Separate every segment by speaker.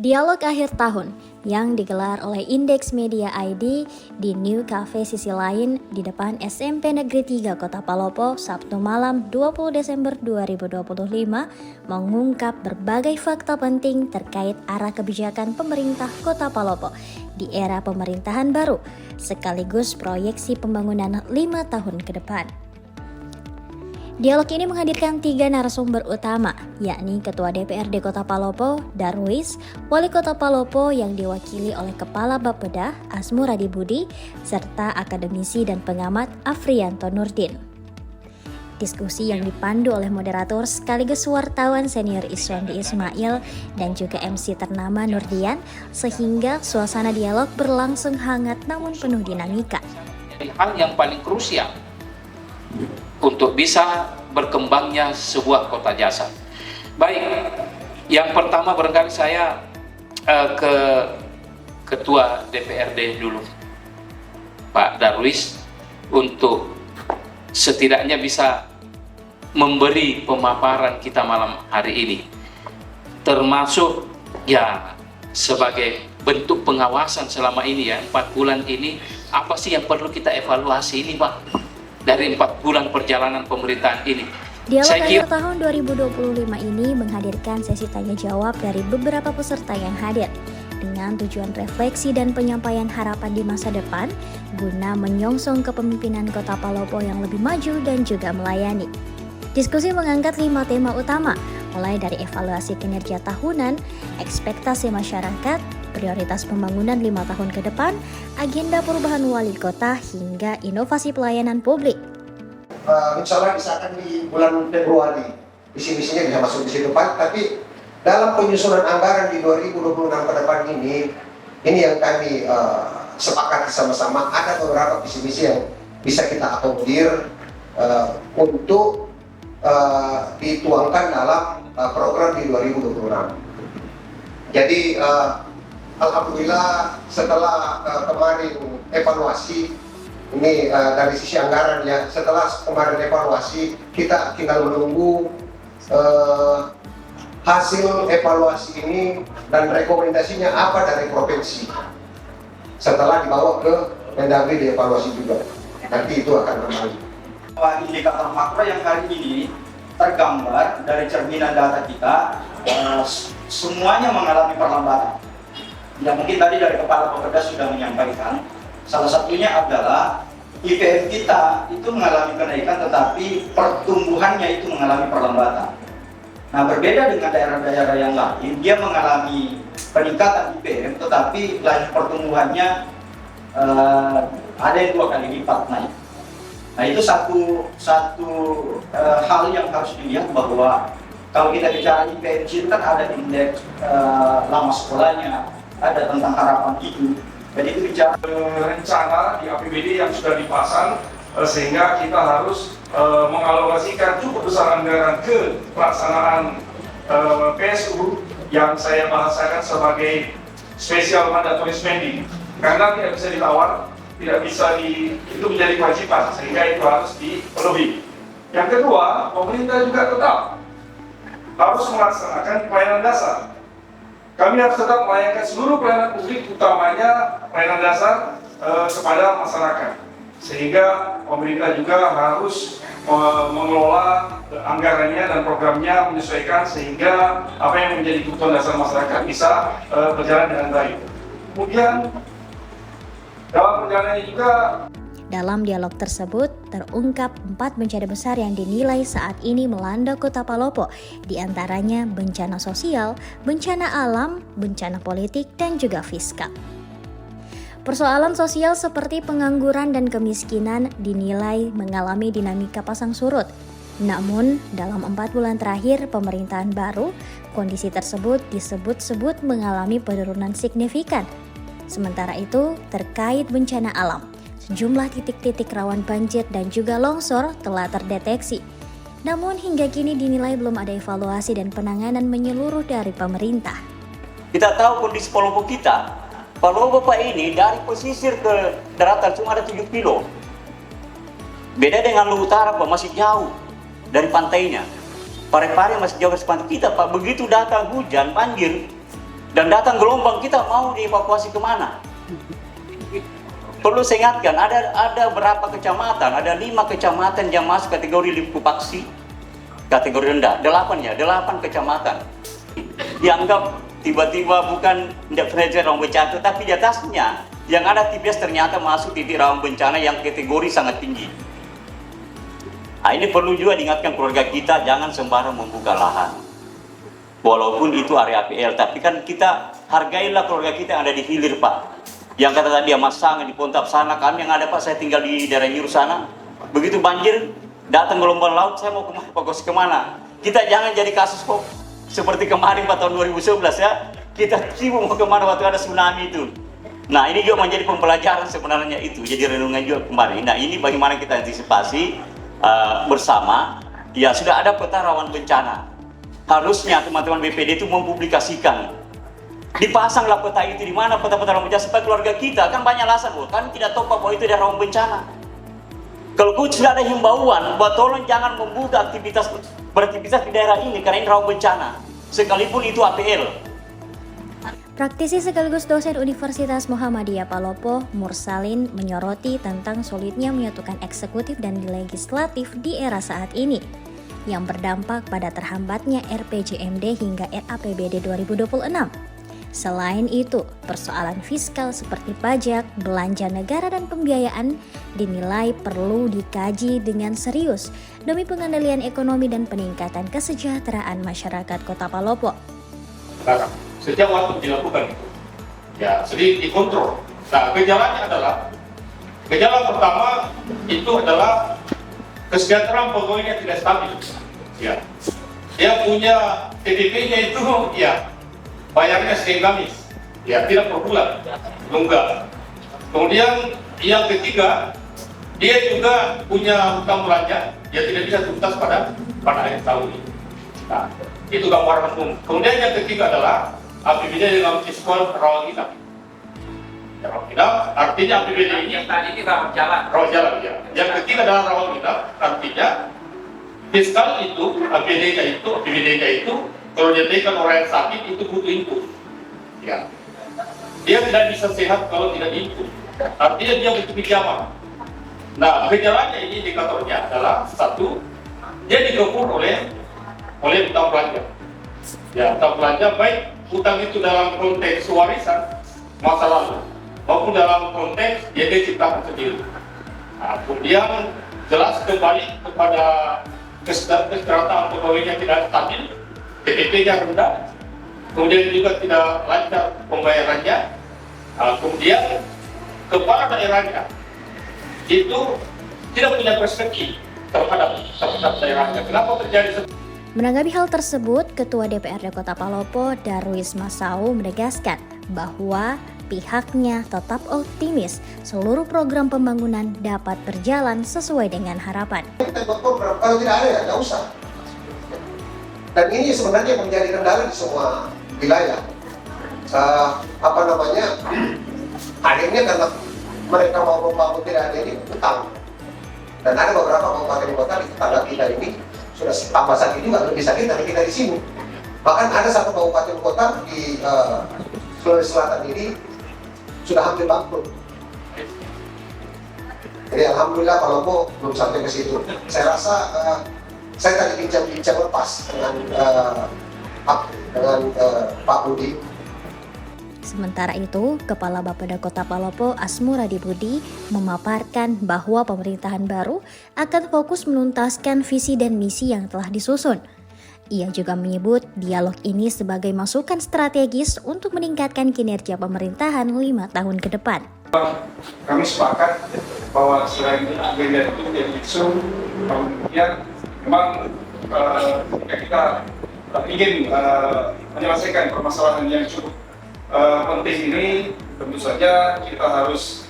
Speaker 1: Dialog akhir tahun yang digelar oleh Indeks Media ID di New Cafe Sisi Lain di depan SMP Negeri 3 Kota Palopo Sabtu malam 20 Desember 2025 mengungkap berbagai fakta penting terkait arah kebijakan pemerintah Kota Palopo di era pemerintahan baru sekaligus proyeksi pembangunan 5 tahun ke depan. Dialog ini menghadirkan 3 narasumber utama, yakni Ketua DPRD Kota Palopo, Darwis, Wali Kota Palopo yang diwakili oleh Kepala Bapeda, Asmuradi Budi, serta akademisi dan pengamat Afrianto Nurdin. Diskusi yang dipandu oleh moderator sekaligus wartawan senior Iswandi Ismail dan juga MC ternama Nurdian, sehingga suasana dialog berlangsung hangat namun penuh dinamika.
Speaker 2: Hal yang paling krusial untuk bisa berkembangnya sebuah kota jasa. Baik, yang pertama barangkali saya ke Ketua DPRD dulu, Pak Darwis, untuk setidaknya bisa memberi pemaparan kita malam hari ini, termasuk ya sebagai bentuk pengawasan selama ini ya, 4 bulan ini, apa sih yang perlu kita evaluasi ini Pak? Dari 4 bulan perjalanan pemerintahan ini.
Speaker 1: Dialog akhir tahun 2025 ini menghadirkan sesi tanya jawab dari beberapa peserta yang hadir dengan tujuan refleksi dan penyampaian harapan di masa depan guna menyongsong kepemimpinan Kota Palopo yang lebih maju dan juga melayani. Diskusi mengangkat 5 tema utama, mulai dari evaluasi kinerja tahunan, ekspektasi masyarakat, prioritas pembangunan 5 tahun ke depan, agenda perubahan wali kota, hingga inovasi pelayanan publik.
Speaker 3: Insya Allah disahkan di bulan Februari, visi-misinya bisa masuk di situ Pak, tapi dalam penyusunan anggaran di 2026 ke depan ini yang kami sepakati sama-sama, ada beberapa visi-misi yang bisa kita akomodir untuk dituangkan dalam program di 2026. Jadi alhamdulillah setelah kemarin evaluasi ini dari sisi anggaran ya, setelah kemarin evaluasi kita tinggal menunggu hasil evaluasi ini dan rekomendasinya apa dari provinsi. Setelah dibawa ke Mendagri dievaluasi juga, nanti itu akan kembali.
Speaker 4: Indikator makro yang kali ini tergambar dari cerminan data kita, semuanya mengalami perlambatan. Ya mungkin tadi dari Kepala Bapeda sudah menyampaikan, salah satunya adalah IPM kita itu mengalami kenaikan tetapi pertumbuhannya itu mengalami perlambatan. Nah berbeda dengan daerah-daerah yang lain, dia mengalami peningkatan IPM tetapi laju pertumbuhannya ada yang 2 kali lipat naik. Nah itu satu hal yang harus dilihat, bahwa kalau kita bicara IPM itu kan ada indeks lama sekolahnya, ada tentang harapan hidup. Jadi itu bicara
Speaker 5: rencana di APBD yang sudah dipasang, sehingga kita harus mengalokasikan cukup besar anggaran ke pelaksanaan PSU yang saya bahasakan sebagai special mandatory spending, karena tidak bisa ditawar, tidak bisa itu menjadi kewajiban, sehingga itu harus dipenuhi. Yang kedua, pemerintah juga tetap harus melaksanakan pelayanan dasar. Kami harus tetap melayangkan seluruh pelayanan publik, utamanya pelayanan dasar kepada masyarakat. Sehingga pemerintah juga harus mengelola anggarannya dan programnya menyesuaikan, sehingga apa yang menjadi kebutuhan dasar masyarakat bisa berjalan dengan baik. Kemudian dalam perjalanannya juga,
Speaker 1: dalam dialog tersebut terungkap 4 bencana besar yang dinilai saat ini melanda Kota Palopo, diantaranya bencana sosial, bencana alam, bencana politik, dan juga fiskal. Persoalan sosial seperti pengangguran dan kemiskinan dinilai mengalami dinamika pasang surut. Namun, dalam 4 bulan terakhir pemerintahan baru, kondisi tersebut disebut-sebut mengalami penurunan signifikan. Sementara itu, terkait bencana alam, sejumlah titik-titik rawan banjir dan juga longsor telah terdeteksi. Namun hingga kini dinilai belum ada evaluasi dan penanganan menyeluruh dari pemerintah.
Speaker 6: Kita tahu kondisi Palopo kita. Palopo Pak ini dari pesisir ke daratan cuma ada 7 kilo. Beda dengan Luwu Utara Pak, masih jauh dari pantainya. Pare-pare masih jauh dari pantai kita Pak. Begitu datang hujan, banjir, Dan datang gelombang, kita mau dievakuasi kemana? Perlu saya ingatkan, ada berapa kecamatan, ada 5 kecamatan yang masuk kategori likuifaksi, kategori rendah, 8 kecamatan. Dianggap tiba-tiba bukan tidak pernah rawan bencana, tapi di atasnya yang ada TPS ternyata masuk titik rawan bencana yang kategori sangat tinggi. Nah, ini perlu juga diingatkan keluarga kita, jangan sembarang membuka lahan. Walaupun itu area APL, tapi kan kita hargailah keluarga kita yang ada di hilir, Pak. Yang kata tadi Mas Sang di Pontap sana, kami yang ada, Pak, saya tinggal di daerah Nyiru sana. Begitu banjir, datang gelombang laut, saya mau fokus kemana? Kita jangan jadi kasus kok seperti kemarin Pak tahun 2011 ya. Kita sibuk mau kemana waktu ada tsunami itu. Nah, ini juga menjadi pembelajaran sebenarnya itu, jadi renungan juga kemarin. Nah, ini bagaimana kita antisipasi bersama. Ya, sudah ada peta rawan bencana. Harusnya teman-teman BPD itu mempublikasikan, dipasanglah peta itu di mana peta-peta rawan bencana supaya keluarga kita, kan banyak alasan, kan tidak tahu bahwa itu ada rawan bencana. Kalau sudah ada himbauan bahwa tolong jangan membuka beraktivitas di daerah ini karena ini rawan bencana, sekalipun itu APL.
Speaker 1: Praktisi sekaligus dosen Universitas Muhammadiyah Palopo, Mursalin, menyoroti tentang sulitnya menyatukan eksekutif dan legislatif di era saat ini, yang berdampak pada terhambatnya RPJMD hingga RAPBD 2026. Selain itu, persoalan fiskal seperti pajak, belanja negara dan pembiayaan dinilai perlu dikaji dengan serius demi pengendalian ekonomi dan peningkatan kesejahteraan masyarakat Kota Palopo.
Speaker 7: Setiap waktu dilakukan itu, ya sedikit dikontrol. Nah, gejalanya adalah, gejala pertama itu adalah kesejahteraan pegawainya tidak stabil. Ya, dia punya TDP-nya itu, ya bayarnya Senin Kamis, ya tidak per bulan, enggak. Kemudian yang ketiga, dia juga punya hutang belanja, dia tidak bisa tuntas pada akhir tahun ini. Nah, itu gambaran umum. Kemudian yang ketiga adalah APBD dengan fiskal rawat inap. Ya, rawat inap artinya APBD ini
Speaker 2: Yang tadi ini rawat jalan.
Speaker 7: rawat jalan, ya. Yang ketiga adalah rawat inap, artinya fiskal itu, APBD-nya itu kalau diberikan orang yang sakit itu butuh input. Ya. Dia tidak bisa sehat kalau tidak input. Artinya dia butuh pinjaman. Nah, gejalanya ini indikatornya adalah satu, dia dikepung oleh hutang belanja. Ya, hutang belanja baik hutang itu dalam konteks warisan masa lalu maupun dalam konteks dia ciptakan sendiri. Nah, kemudian jelas kembali kepada kesejahteraan pegawainya tidak stabil, TPP-nya rendah, kemudian juga tidak lancar pembayarannya. Nah, kemudian kepala daerahnya itu tidak punya perspektif terhadap daerahnya. Kenapa terjadi seperti itu?
Speaker 1: Menanggapi hal tersebut, Ketua DPRD Kota Palopo, Darwis Masau, menegaskan bahwa pihaknya tetap optimis seluruh program pembangunan dapat berjalan sesuai dengan harapan.
Speaker 3: Kita buat program, kalau tidak ada ya nggak usah. Dan ini sebenarnya menjadi kendala di semua wilayah. Akhirnya karena mereka mau membangun tidak ada ini utang. Dan ada beberapa kabupaten kota di tetangga kita ini sudah tambah sakit juga, lebih sakit dari kita di sini. Bahkan ada satu kabupaten kota di Sulawesi Selatan ini sudah hampir bangkrut. Jadi alhamdulillah Palopo belum sampai ke situ. Saya rasa saya tadi bincang lepas dengan Pak Budi.
Speaker 1: Sementara itu, Kepala Bapeda Kota Palopo Asmuradi Budi memaparkan bahwa pemerintahan baru akan fokus menuntaskan visi dan misi yang telah disusun. Ia juga menyebut dialog ini sebagai masukan strategis untuk meningkatkan kinerja pemerintahan 5 tahun ke depan.
Speaker 5: Kami sepakat bahwa selain agenda itu menjadi isu, kemudian memang jika kita ingin menyelesaikan permasalahan yang cukup penting ini, tentu saja kita harus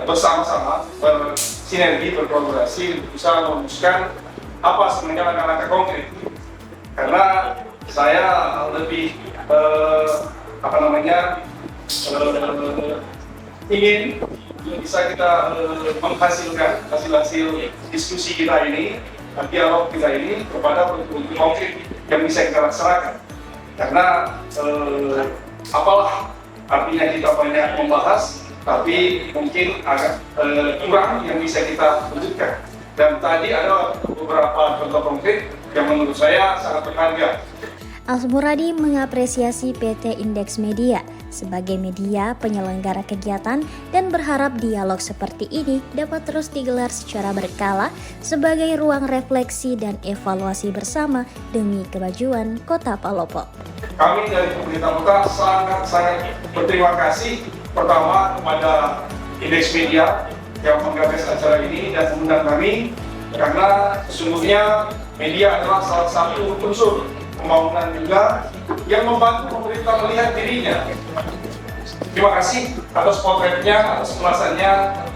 Speaker 5: bersama-sama bersinergi, berkolaborasi untuk bisa merumuskan apa sebenarnya langkah-langkah konkret. Karena saya lebih ingin bisa kita menghasilkan hasil diskusi kita ini, dialog kita ini kepada bentuk konkret yang bisa kita laksanakan. karena apalah artinya kita banyak membahas, tapi mungkin agak kurang yang bisa kita wujudkan. Dan tadi ada beberapa contoh konkret yang menurut saya sangat berharga.
Speaker 1: Asmuradi mengapresiasi PT Indeks Media sebagai media penyelenggara kegiatan dan berharap dialog seperti ini dapat terus digelar secara berkala sebagai ruang refleksi dan evaluasi bersama demi kemajuan Kota Palopo.
Speaker 5: Kami dari pemerintah kota sangat berterima kasih pertama kepada Indeks Media yang menggagas acara ini dan mengundang kami, karena sesungguhnya media adalah salah satu unsur pembangunan juga yang membantu pemerintah melihat dirinya. Terima kasih atas potretnya, atas ulasannya,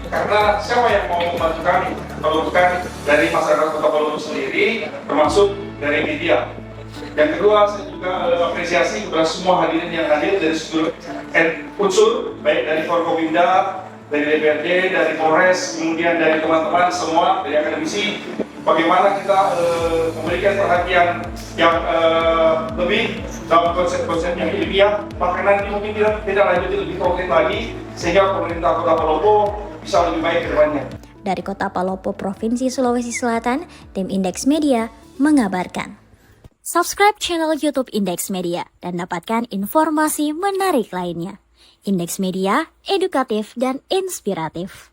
Speaker 5: karena siapa yang mau membantu kami kalau bukan dari masyarakat Kota Palopo sendiri, termasuk dari media. Yang kedua, saya juga apresiasi kepada semua hadirin yang hadir dari seluruh unsur, baik dari Forkopimda, dari DPRD, dari Polres, kemudian dari teman-teman semua, dari akademisi, bagaimana kita memberikan perhatian yang lebih dalam konsep-konsep yang ilmiah, maka nanti mungkin tidak lanjut lebih konkret lagi, sehingga pemerintah Kota Palopo bisa lebih baik ke depannya.
Speaker 1: Dari Kota Palopo, Provinsi Sulawesi Selatan, tim Indeks Media mengabarkan. Subscribe channel YouTube Indeks Media dan dapatkan informasi menarik lainnya. Indeks Media, edukatif dan inspiratif.